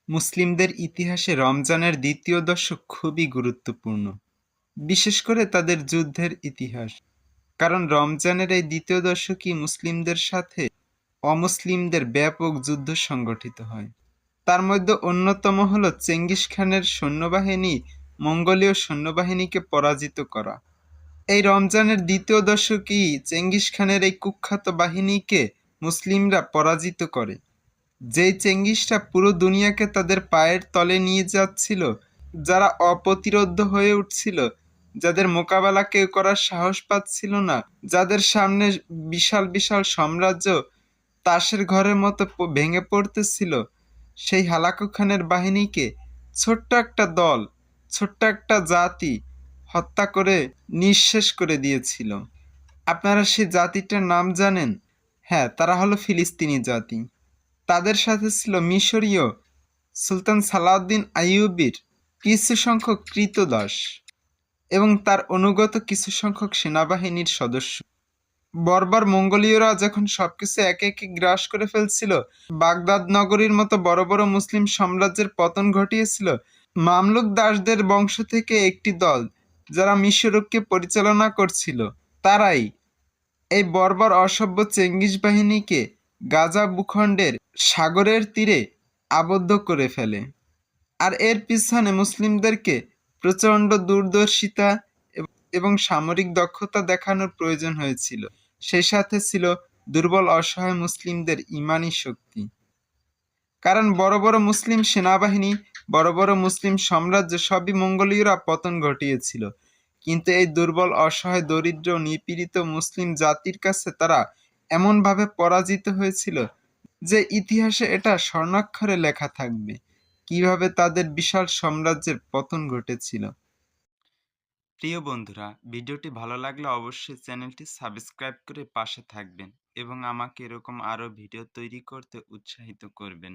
মুসলিমদের ইতিহাসে রমজানের দ্বিতীয় দশক খুবই গুরুত্বপূর্ণ, বিশেষ করে তাদের যুদ্ধের ইতিহাস। কারণ রমজানের এই দ্বিতীয় দশকই মুসলিমদের সাথে অমুসলিমদের ব্যাপক যুদ্ধ সংগঠিত হয়। তার মধ্যে অন্যতম হল চেঙ্গিস খানের সৈন্যবাহিনী মঙ্গোলীয় সৈন্যবাহিনীকে পরাজিত করা। এই রমজানের দ্বিতীয় দশকেই চেঙ্গিস খানের এই কুখ্যাত বাহিনীকে মুসলিমরা পরাজিত করে। যেই চেঙ্গিসরা পুরো দুনিয়াকে তাদের পায়ের তলে নিয়ে যাচ্ছিল, যারা অপ্রতিরোধ্য হয়ে উঠছিল, যাদের মোকাবেলা কেউ করার সাহস পাচ্ছিল না, যাদের সামনে বিশাল বিশাল সাম্রাজ্য তাসের ঘরের মতো ভেঙে পড়তেছিল, সেই হালাকু খানের বাহিনীকে ছোট্ট একটা দল, ছোট্ট একটা জাতি হত্যা করে নিঃশেষ করে দিয়েছিল। আপনারা সেই জাতিটার নাম জানেন? হ্যাঁ, তারা হলো ফিলিস্তিনি জাতি। তাদের সাথে ছিল মিশরীয় সুলতান সালাউদ্দিন আইয়ুবীর কিছু সংখ্যক ক্রীতদাস এবং তার অনুগত কিছু সংখ্যক সেনাবাহিনীর সদস্য। বর্বর মঙ্গোলীয়রা যখন সবকিছু একে একে গ্রাস করে ফেলছিল, বাগদাদ নগরীর মতো বড় বড় মুসলিম সাম্রাজ্যের পতন ঘটিয়েছিল, মামলুক দাসদের বংশ থেকে একটি দল, যারা মিশরকে পরিচালনা করছিল, তারাই এই বর্বর অসভ্য চেঙ্গিস বাহিনীকে গাজা ভূখণ্ডের সাগরের তীরে আবদ্ধ করে ফেলে। আর এর পিছনে মুসলিমদেরকে প্রচণ্ড দূরদর্শিতা এবং সামরিক দক্ষতা দেখানোর প্রয়োজন হয়েছিল। সেই সাথে ছিল দুর্বল অসহায় মুসলিমদের ইমানি শক্তি। কারণ বড় বড় মুসলিম সেনাবাহিনী, বড় বড় মুসলিম সাম্রাজ্য সবই মঙ্গোলীয়রা পতন ঘটিয়েছিল, কিন্তু এই দুর্বল অসহায় দরিদ্র নিপীড়িত মুসলিম জাতির কাছে তারা এমনভাবে পরাজিত হয়েছিল যে ইতিহাসে এটা স্বর্ণাক্ষরে লেখা থাকবে কিভাবে তাদের বিশাল সাম্রাজ্যের পতন ঘটেছিল। প্রিয় বন্ধুরা, ভিডিওটি ভালো লাগলে অবশ্যই চ্যানেলটি সাবস্ক্রাইব করে পাশে থাকবেন এবং আমাকে এরকম আরও ভিডিও তৈরি করতে উৎসাহিত করবেন।